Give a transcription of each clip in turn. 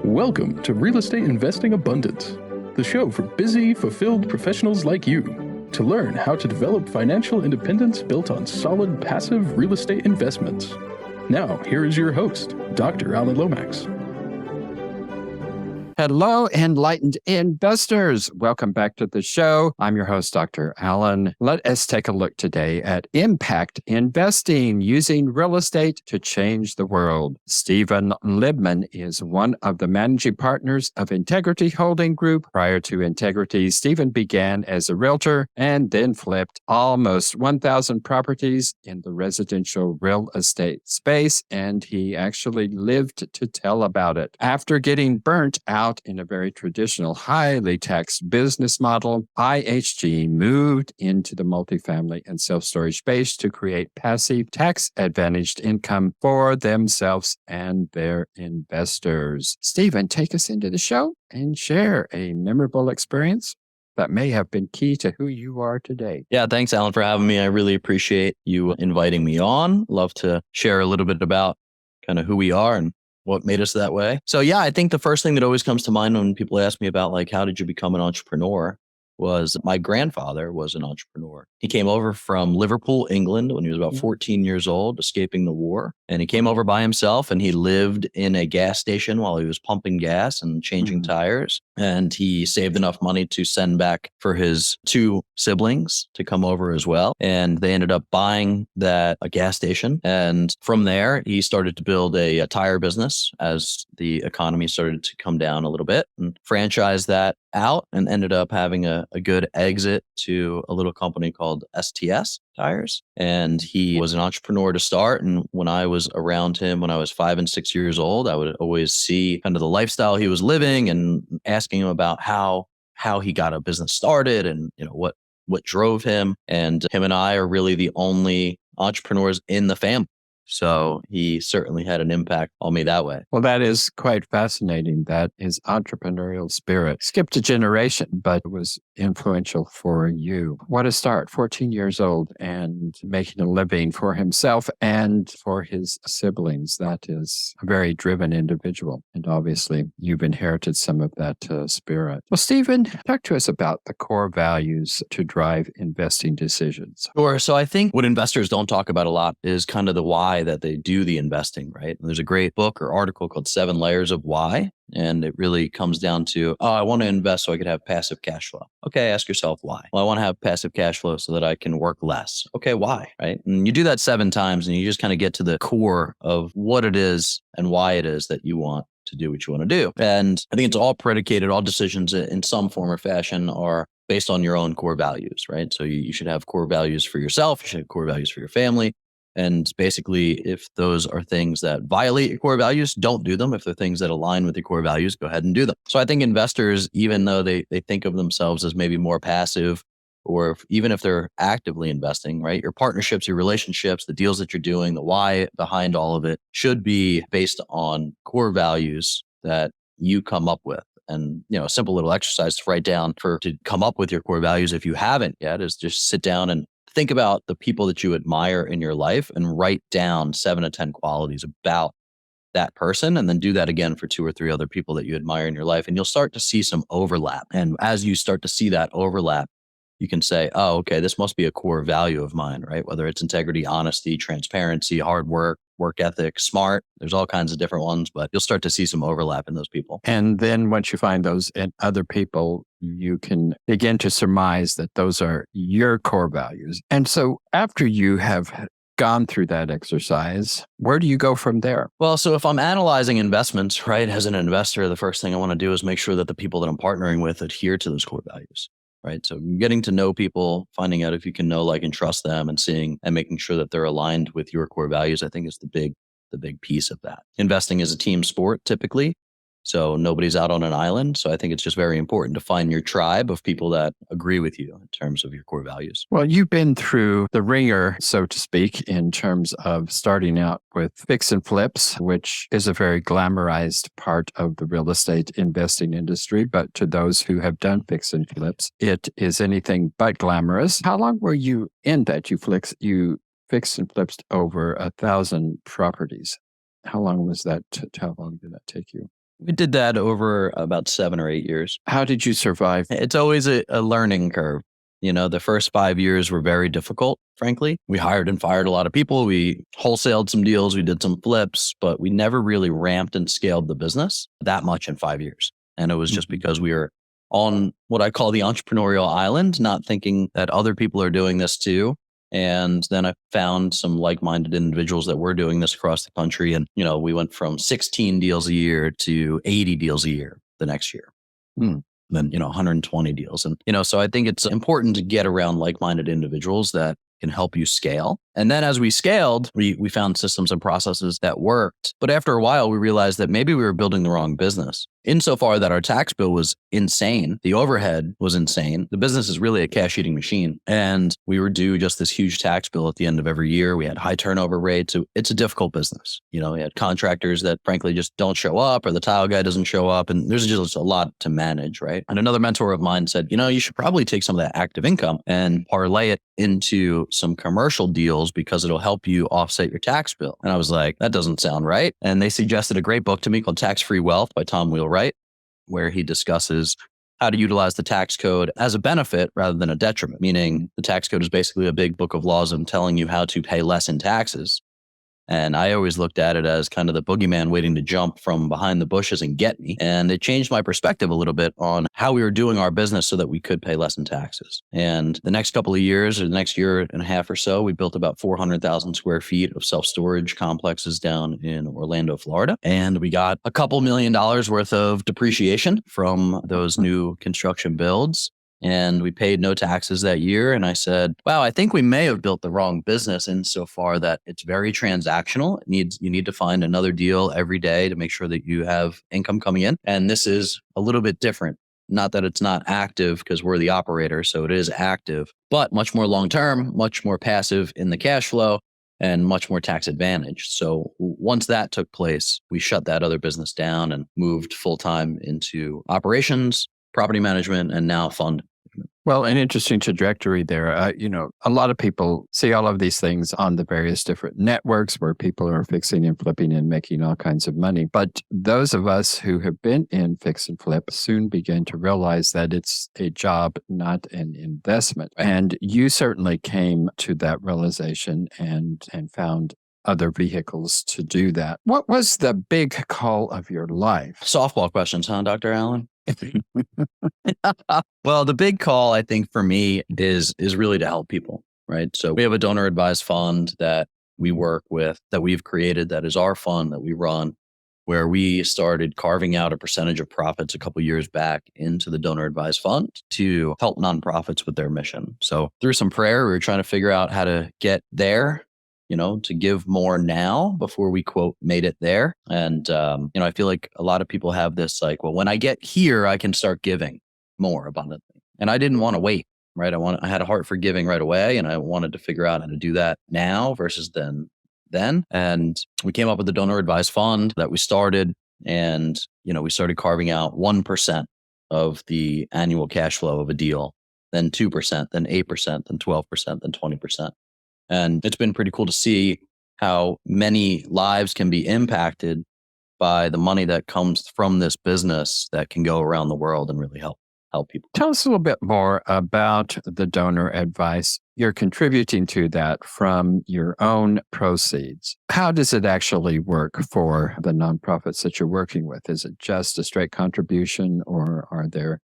Welcome to Real Estate Investing Abundance, the show for busy, fulfilled professionals like you to learn how to develop financial independence built on solid, passive real estate investments. Now, here is your host, Dr. Alan Lomax. Hello, enlightened investors. Welcome back to the show. I'm your host, Dr. Alan. Let us take a look today at impact investing, using real estate to change the world. Steven Libman is one of the managing partners of Integrity Holding Group. Prior to Integrity, Steven began as a realtor and then flipped almost 1,000 properties in the residential real estate space, and he actually lived to tell about it. After getting burnt out in a very traditional, highly taxed business model, IHG moved into the multifamily and self-storage space to create passive, tax-advantaged income for themselves and their investors. Steven, take us into the show and share a memorable experience that may have been key to who you are today. Yeah, thanks, Alan, for having me. I really appreciate you inviting me on. Love to share a little bit about kind of who we are and what made us that way. So yeah, I think the first thing that always comes to mind when people ask me about like, how did you become an entrepreneur, was my grandfather was an entrepreneur. He came over from Liverpool, England when he was about 14 years old, escaping the war. And he came over by himself and he lived in a gas station while he was pumping gas and changing tires. And he saved enough money to send back for his two siblings to come over as well. And they ended up buying a gas station. And from there, he started to build a tire business as the economy started to come down a little bit, and franchised that out and ended up having a good exit to a little company called STS Tires. And he was an entrepreneur to start. And when I was around him, when I was 5 and 6 years old, I would always see kind of the lifestyle he was living and asking him about how he got a business started and, you know, what drove him. And him and I are really the only entrepreneurs in the family. So he certainly had an impact on me that way. Well, that is quite fascinating, that his entrepreneurial spirit skipped a generation, but was influential for you. What a start, 14 years old and making a living for himself and for his siblings. That is a very driven individual. And obviously, you've inherited some of that spirit. Well, Steven, talk to us about the core values to drive investing decisions. Sure. So I think what investors don't talk about a lot is kind of the why that they do the investing, right? And there's a great book or article called 7 Layers of Why. And it really comes down to, I want to invest so I could have passive cash flow. Okay, ask yourself why. Well, I want to have passive cash flow so that I can work less. Okay, why? Right? And you do that 7 times and you just kind of get to the core of what it is and why it is that you want to do what you want to do. And I think it's all predicated, all decisions in some form or fashion are based on your own core values, right? So you should have core values for yourself. You should have core values for your family. And basically, if those are things that violate your core values, don't do them. If they're things that align with your core values, go ahead and do them. So I think investors, even though they think of themselves as maybe more passive, or even if they're actively investing, right? Your partnerships, your relationships, the deals that you're doing, the why behind all of it should be based on core values that you come up with. And, you know, a simple little exercise to write down to come up with your core values, if you haven't yet, is just sit down and think about the people that you admire in your life and write down 7 to 10 qualities about that person, and then do that again for 2 or 3 other people that you admire in your life. And you'll start to see some overlap. And as you start to see that overlap, you can say, oh, okay, this must be a core value of mine, right? Whether it's integrity, honesty, transparency, hard work ethic, smart, there's all kinds of different ones, but you'll start to see some overlap in those people. And then once you find those in other people, you can begin to surmise that those are your core values. And so after you have gone through that exercise, where do you go from there? Well, so if I'm analyzing investments, right, as an investor, the first thing I want to do is make sure that the people that I'm partnering with adhere to those core values. Right. So getting to know people, finding out if you can know, like, and trust them, and seeing and making sure that they're aligned with your core values, I think is the big piece of that. Investing is a team sport typically. So nobody's out on an island. So I think it's just very important to find your tribe of people that agree with you in terms of your core values. Well, you've been through the ringer, so to speak, in terms of starting out with fix and flips, which is a very glamorized part of the real estate investing industry. But to those who have done fix and flips, it is anything but glamorous. How long were you in that? You fixed and flipped over 1,000 properties. How long was that? How long did that take you? We did that over about 7 or 8 years. How did you survive? It's always a learning curve. The first 5 years were very difficult, frankly. We hired and fired a lot of people. We wholesaled some deals. We did some flips, but we never really ramped and scaled the business that much in 5 years. And it was just because we were on what I call the entrepreneurial island, not thinking that other people are doing this too. And then I found some like-minded individuals that were doing this across the country. And, we went from 16 deals a year to 80 deals a year the next year. Then, 120 deals. And, so I think it's important to get around like-minded individuals that can help you scale. And then as we scaled, we found systems and processes that worked. But after a while, we realized that maybe we were building the wrong business. Insofar that our tax bill was insane. The overhead was insane. The business is really a cash eating machine. And we were due just this huge tax bill at the end of every year. We had high turnover rates. So it's a difficult business. We had contractors that frankly just don't show up, or the tile guy doesn't show up. And there's just a lot to manage, right? And another mentor of mine said, you should probably take some of that active income and parlay it into some commercial deals because it'll help you offset your tax bill. And I was like, that doesn't sound right. And they suggested a great book to me called Tax-Free Wealth by Tom Wheelwright, where he discusses how to utilize the tax code as a benefit rather than a detriment, meaning the tax code is basically a big book of laws and telling you how to pay less in taxes. And I always looked at it as kind of the boogeyman waiting to jump from behind the bushes and get me. And it changed my perspective a little bit on how we were doing our business so that we could pay less in taxes. And the next couple of years, or the next year and a half or so, we built about 400,000 square feet of self-storage complexes down in Orlando, Florida. And we got a couple $1 million worth of depreciation from those new construction builds. And we paid no taxes that year. And I said, wow, I think we may have built the wrong business insofar that it's very transactional. You need to find another deal every day to make sure that you have income coming in. And this is a little bit different. Not that it's not active because we're the operator, so it is active, but much more long-term, much more passive in the cash flow, and much more tax advantage. So once that took place, we shut that other business down and moved full-time into operations, property management, and now fund. Well, an interesting trajectory there. A lot of people see all of these things on the various different networks where people are fixing and flipping and making all kinds of money. But those of us who have been in fix and flip soon begin to realize that it's a job, not an investment. And you certainly came to that realization and found other vehicles to do that. What was the big call of your life? Softball questions, huh, Dr. Allen? Well, the big call, I think, for me is really to help people, right? So we have a donor advised fund that we work with, that we've created, that is our fund that we run, where we started carving out a percentage of profits a couple of years back into the donor advised fund to help nonprofits with their mission. So through some prayer, we were trying to figure out how to get there, to give more now before we, quote, made it there. And, I feel like a lot of people have this like, well, when I get here, I can start giving more abundantly. And I didn't want to wait, right? I had a heart for giving right away, and I wanted to figure out how to do that now versus then. And we came up with the donor advised fund that we started, and, we started carving out 1% of the annual cash flow of a deal, then 2%, then 8%, then 12%, then 20%. And it's been pretty cool to see how many lives can be impacted by the money that comes from this business that can go around the world and really help people. Tell us a little bit more about the donor advice. You're contributing to that from your own proceeds. How does it actually work for the nonprofits that you're working with? Is it just a straight contribution, or are there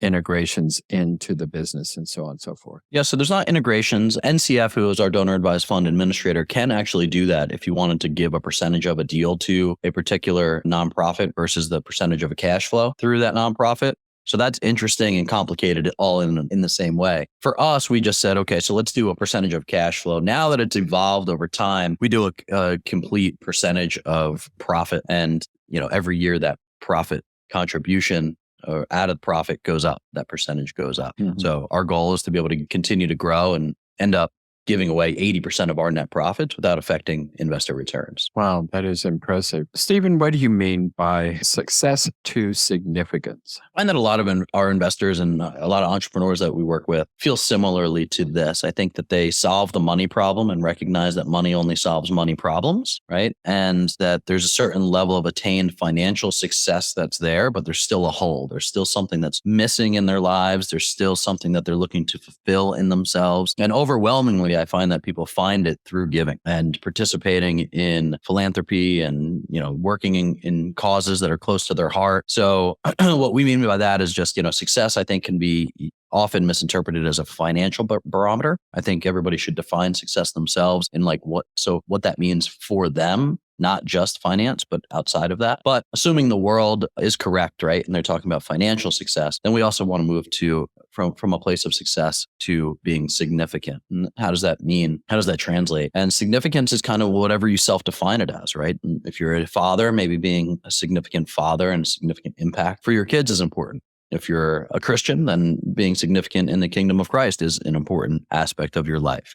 integrations into the business and so on and so forth? Yeah, so there's not integrations. NCF, who is our donor advised fund administrator, can actually do that if you wanted to give a percentage of a deal to a particular nonprofit versus the percentage of a cash flow through that nonprofit. So that's interesting and complicated all in the same way. For us, we just said, okay, so let's do a percentage of cash flow. Now that it's evolved over time, we do a complete percentage of profit. And, every year that profit contribution or out of profit goes up, that percentage goes up. Mm-hmm. So our goal is to be able to continue to grow and end up giving away 80% of our net profits without affecting investor returns. Wow, that is impressive. Stephen, what do you mean by success to significance? I find that a lot of our investors and a lot of entrepreneurs that we work with feel similarly to this. I think that they solve the money problem and recognize that money only solves money problems, right? And that there's a certain level of attained financial success that's there, but there's still a hole. There's still something that's missing in their lives. There's still something that they're looking to fulfill in themselves. And overwhelmingly, I find that people find it through giving and participating in philanthropy and, working in causes that are close to their heart. So what we mean by that is just, success, I think, can be often misinterpreted as a financial barometer. I think everybody should define success themselves and what that means for them, not just finance, but outside of that. But assuming the world is correct, right? And they're talking about financial success, then we also want to move to from a place of success to being significant. And how does that mean? How does that translate? And significance is kind of whatever you self-define it as, right? And if you're a father, maybe being a significant father and a significant impact for your kids is important. If you're a Christian, then being significant in the kingdom of Christ is an important aspect of your life.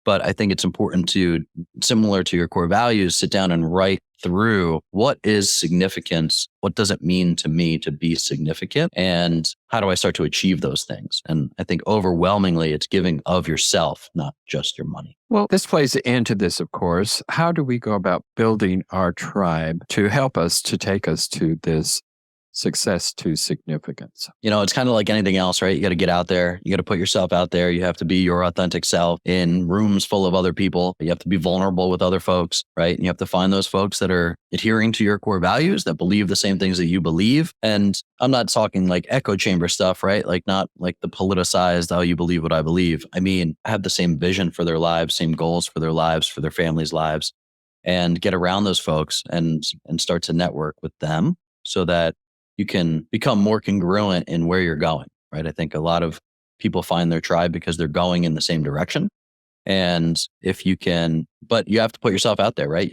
But I think it's important to, similar to your core values, sit down and write through what is significance? What does it mean to me to be significant? And how do I start to achieve those things? And I think overwhelmingly, it's giving of yourself, not just your money. Well, this plays into this, of course. How do we go about building our tribe to help us to take us to this success to significance? It's kind of like anything else, right? You got to get out there. You got to put yourself out there. You have to be your authentic self in rooms full of other people. You have to be vulnerable with other folks, right? And you have to find those folks that are adhering to your core values, that believe the same things that you believe. And I'm not talking like echo chamber stuff, right? Like not like the politicized, you believe what I believe. I mean, have the same vision for their lives, same goals for their lives, for their families' lives, and get around those folks and start to network with them so that you can become more congruent in where you're going, right? I think a lot of people find their tribe because they're going in the same direction. And if you can, but you have to put yourself out there, right?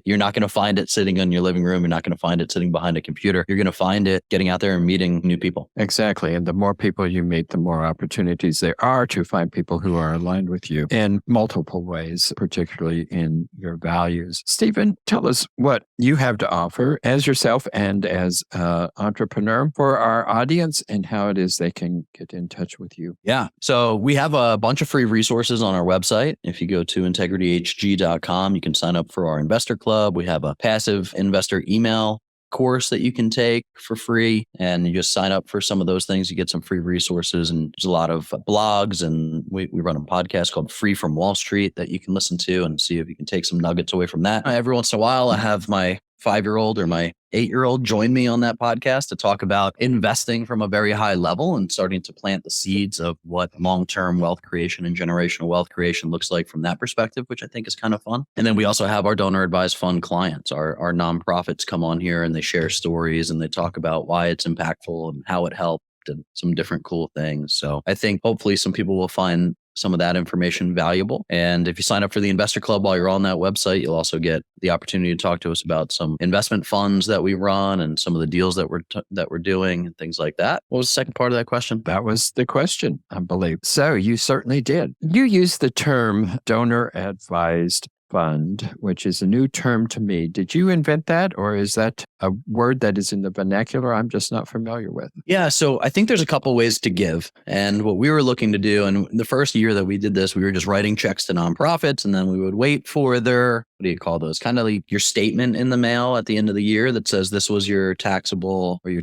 You're not going to find it sitting in your living room. You're not going to find it sitting behind a computer. You're going to find it getting out there and meeting new people. Exactly. And the more people you meet, the more opportunities there are to find people who are aligned with you in multiple ways, particularly in your values. Stephen, tell us what you have to offer as yourself and as an entrepreneur for our audience and how it is they can get in touch with you. Yeah. So we have a bunch of free resources on our website. If you go to integrityhg.com, you can sign up for our investor club. We have a passive investor email course that you can take for free, and you just sign up for some of those things. You get some free resources, and there's a lot of blogs, and we run a podcast called Free from Wall Street that you can listen to and see if you can take some nuggets away from that. Every once in a while, I have my 5-year-old or my 8-year-old join me on that podcast to talk about investing from a very high level and starting to plant the seeds of what long-term wealth creation and generational wealth creation looks like from that perspective, which I think is kind of fun. And then we also have our donor advised fund clients. Our nonprofits come on here and they share stories and they talk about why it's impactful and how it helped and some different cool things. So I think hopefully some people will find some of that information valuable. And if you sign up for the investor club while you're on that website, you'll also get the opportunity to talk to us about some investment funds that we run and some of the deals that we're doing and things like that. What was the second part of that question? That was the question, I believe. So you certainly did. You used the term donor advised fund, which is a new term to me. Did you invent that, or is that a word that is in the vernacular I'm just not familiar with? Yeah, so I think there's a couple ways to give. And what we were looking to do, and the first year that we did this, we were just writing checks to nonprofits, and then we would wait for their, what do you call those? Kind of like your statement in the mail at the end of the year that says this was your taxable or your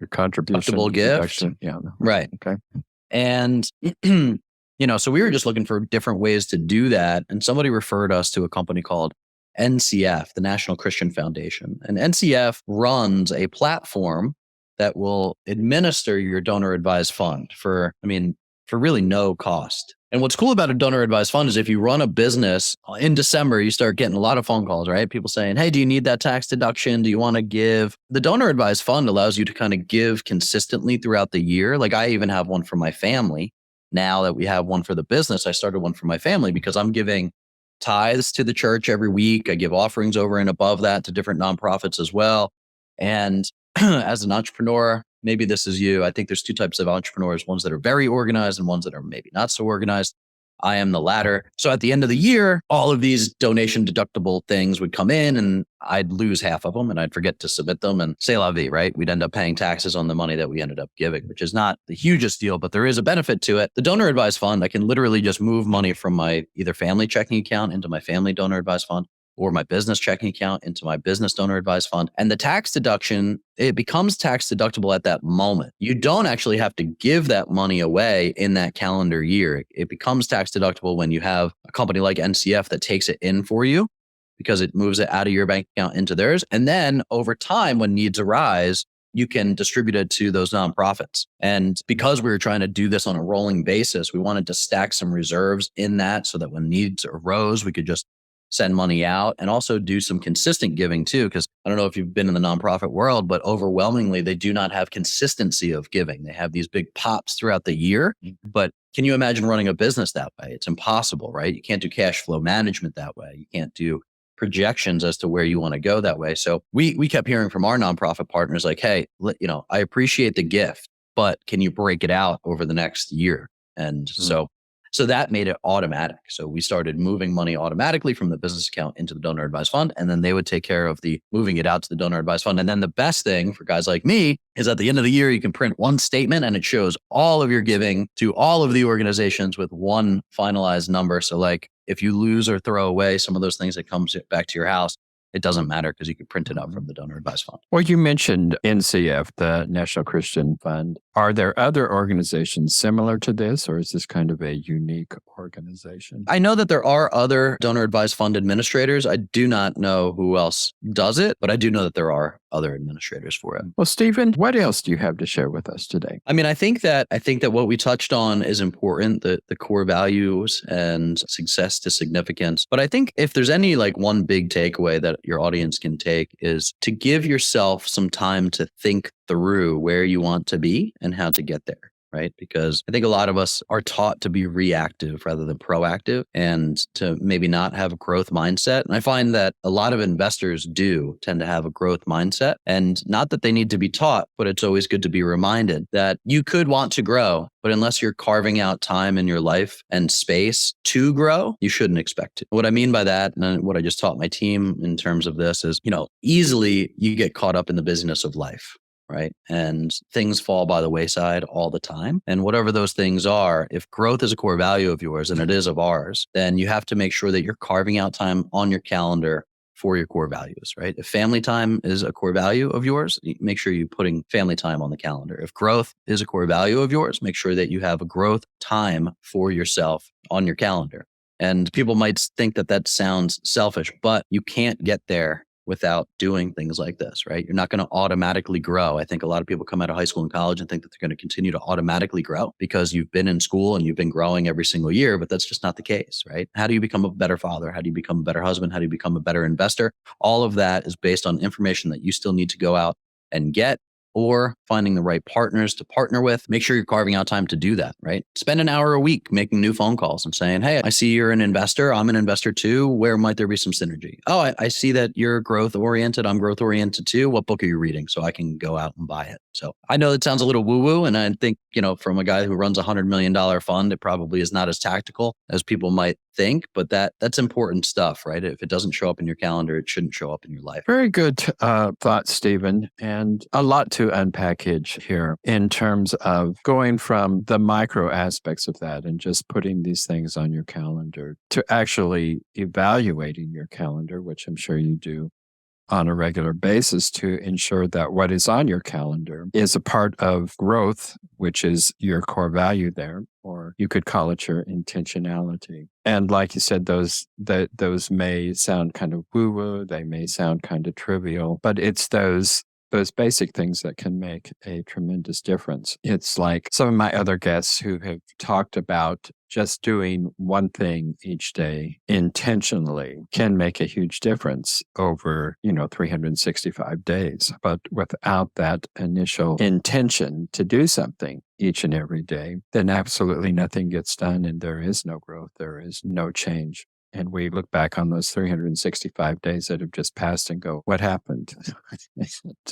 contribution gift. Deduction. Yeah. Right. Okay. And so we were just looking for different ways to do that. And somebody referred us to a company called NCF, the National Christian Foundation. And NCF runs a platform that will administer your donor advised fund for really no cost. And what's cool about a donor advised fund is if you run a business in December, you start getting a lot of phone calls, right? People saying, hey, do you need that tax deduction? Do you want to give? The donor advised fund allows you to kind of give consistently throughout the year. Like I even have one for my family. Now that we have one for the business, I started one for my family because I'm giving tithes to the church every week. I give offerings over and above that to different nonprofits as well. And as an entrepreneur, maybe this is you. I think there's two types of entrepreneurs, ones that are very organized and ones that are maybe not so organized. I am the latter. So at the end of the year, all of these donation deductible things would come in and I'd lose half of them and I'd forget to submit them and c'est la vie, right? We'd end up paying taxes on the money that we ended up giving, which is not the hugest deal, but there is a benefit to it. The donor advised fund, I can literally just move money from my either family checking account into my family donor advised fund or my business checking account into my business donor advised fund. And the tax deduction, it becomes tax deductible at that moment. You don't actually have to give that money away in that calendar year. It becomes tax deductible when you have a company like NCF that takes it in for you because it moves it out of your bank account into theirs. And then over time, when needs arise, you can distribute it to those nonprofits. And because we were trying to do this on a rolling basis, we wanted to stack some reserves in that so that when needs arose, we could just send money out and also do some consistent giving too. Because I don't know if you've been in the nonprofit world, but overwhelmingly, they do not have consistency of giving. They have these big pops throughout the year. But can you imagine running a business that way? It's impossible, right? You can't do cash flow management that way. You can't do projections as to where you want to go that way. So we kept hearing from our nonprofit partners like, hey, I appreciate the gift, but can you break it out over the next year? And so that made it automatic. So we started moving money automatically from the business account into the donor advised fund. And then they would take care of the moving it out to the donor advised fund. And then the best thing for guys like me is at the end of the year, you can print one statement and it shows all of your giving to all of the organizations with one finalized number. So like if you lose or throw away some of those things that comes back to your house, it doesn't matter because you can print it out from the donor advised fund. Well, you mentioned NCF, the National Christian Fund. Are there other organizations similar to this, or is this kind of a unique organization? I know that there are other donor advised fund administrators. I do not know who else does it, but I do know that there are other administrators for it. Well, Steven, what else do you have to share with us today? I mean, I think that what we touched on is important, the core values and success to significance. But I think if there's any like one big takeaway that your audience can take is to give yourself some time to think through where you want to be and how to get there. Right? Because I think a lot of us are taught to be reactive rather than proactive and to maybe not have a growth mindset. And I find that a lot of investors do tend to have a growth mindset, and not that they need to be taught, but it's always good to be reminded that you could want to grow, but unless you're carving out time in your life and space to grow, you shouldn't expect to. What I mean by that, and what I just taught my team in terms of this is, easily you get caught up in the busyness of life. Right. And things fall by the wayside all the time. And whatever those things are, if growth is a core value of yours, and it is of ours, then you have to make sure that you're carving out time on your calendar for your core values, right? If family time is a core value of yours, make sure you're putting family time on the calendar. If growth is a core value of yours, make sure that you have a growth time for yourself on your calendar. And people might think that that sounds selfish, but you can't get there without doing things like this, right? You're not going to automatically grow. I think a lot of people come out of high school and college and think that they're going to continue to automatically grow because you've been in school and you've been growing every single year, but that's just not the case, right? How do you become a better father? How do you become a better husband? How do you become a better investor? All of that is based on information that you still need to go out and get, or finding the right partners to partner with. Make sure you're carving out time to do that, right? Spend an hour a week making new phone calls and saying, hey, I see you're an investor. I'm an investor too. Where might there be some synergy? Oh, I see that you're growth oriented. I'm growth oriented too. What book are you reading? So I can go out and buy it. So I know it sounds a little woo woo. And I think, from a guy who runs $100 million fund, it probably is not as tactical as people might think, but that's important stuff, right? If it doesn't show up in your calendar, it shouldn't show up in your life. Very good thought, Steven, and a lot to unpackage here in terms of going from the micro aspects of that and just putting these things on your calendar to actually evaluating your calendar, which I'm sure you do on a regular basis to ensure that what is on your calendar is a part of growth, which is your core value there, or you could call it your intentionality. And like you said, those may sound kind of woo-woo, they may sound kind of trivial, but it's those basic things that can make a tremendous difference. It's like some of my other guests who have talked about just doing one thing each day intentionally can make a huge difference over, 365 days. But without that initial intention to do something each and every day, then absolutely nothing gets done and there is no growth. There is no change. And we look back on those 365 days that have just passed and go, what happened?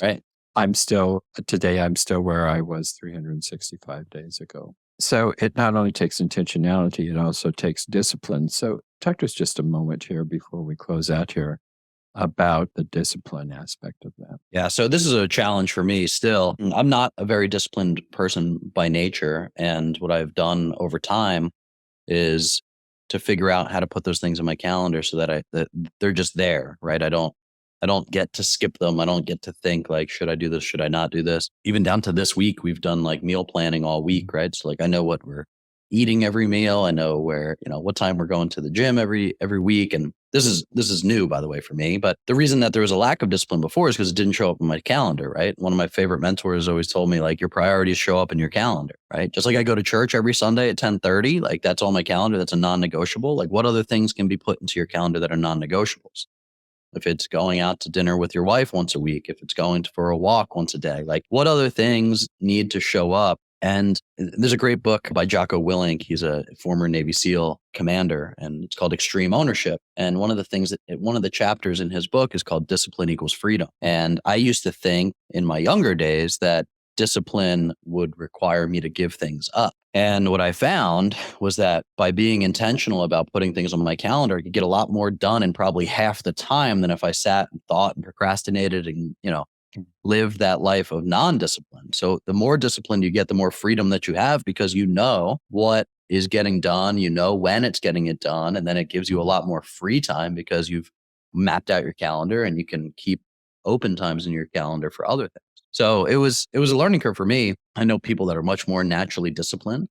Right. I'm still where I was 365 days ago. So it not only takes intentionality, it also takes discipline. So talk to us just a moment here before we close out here about the discipline aspect of that. Yeah. So this is a challenge for me still. I'm not a very disciplined person by nature. And what I've done over time is to figure out how to put those things in my calendar so that that they're just there, right? I don't get to skip them. I don't get to think like, should I do this? Should I not do this? Even down to this week, we've done like meal planning all week, right? So like I know what we're eating every meal. I know where, what time we're going to the gym every week. And this is new, by the way, for me. But the reason that there was a lack of discipline before is because it didn't show up in my calendar, right? One of my favorite mentors always told me like your priorities show up in your calendar, right? Just like I go to church every Sunday at 10:30, like that's on my calendar. That's a non-negotiable. Like what other things can be put into your calendar that are non-negotiables? If it's going out to dinner with your wife once a week, if it's going for a walk once a day, like what other things need to show up? And there's a great book by Jocko Willink. He's a former Navy SEAL commander, and it's called Extreme Ownership. And one of the chapters in his book is called Discipline Equals Freedom. And I used to think in my younger days that discipline would require me to give things up. And what I found was that by being intentional about putting things on my calendar, I could get a lot more done in probably half the time than if I sat and thought and procrastinated and, lived that life of non-discipline. So the more disciplined you get, the more freedom that you have because you know what is getting done, you know when it's getting it done, and then it gives you a lot more free time because you've mapped out your calendar and you can keep open times in your calendar for other things. So it was a learning curve for me. I know people that are much more naturally disciplined,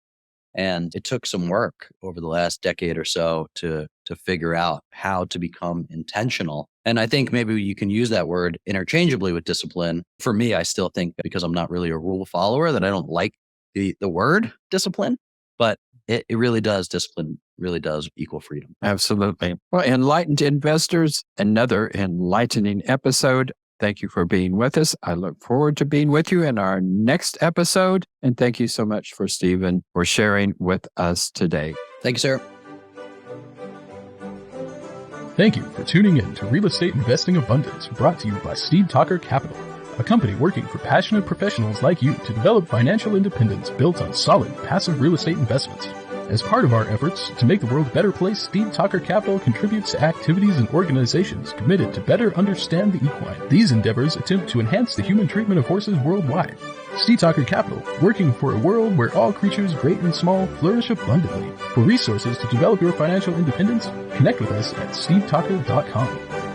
and it took some work over the last decade or so to figure out how to become intentional. And I think maybe you can use that word interchangeably with discipline. For me, I still think because I'm not really a rule follower that I don't like the word discipline, but it really does. Discipline really does equal freedom. Absolutely. Well, enlightened investors, another enlightening episode. Thank you for being with us. I look forward to being with you in our next episode. And thank you so much for Steven for sharing with us today. Thank you, sir. Thank you for tuning in to Real Estate Investing Abundance, brought to you by Steve Talker Capital, a company working for passionate professionals like you to develop financial independence built on solid, passive real estate investments. As part of our efforts to make the world a better place, Steve Talker Capital contributes to activities and organizations committed to better understand the equine. These endeavors attempt to enhance the human treatment of horses worldwide. Steve Talker Capital, working for a world where all creatures, great and small, flourish abundantly. For resources to develop your financial independence, connect with us at stevetalker.com.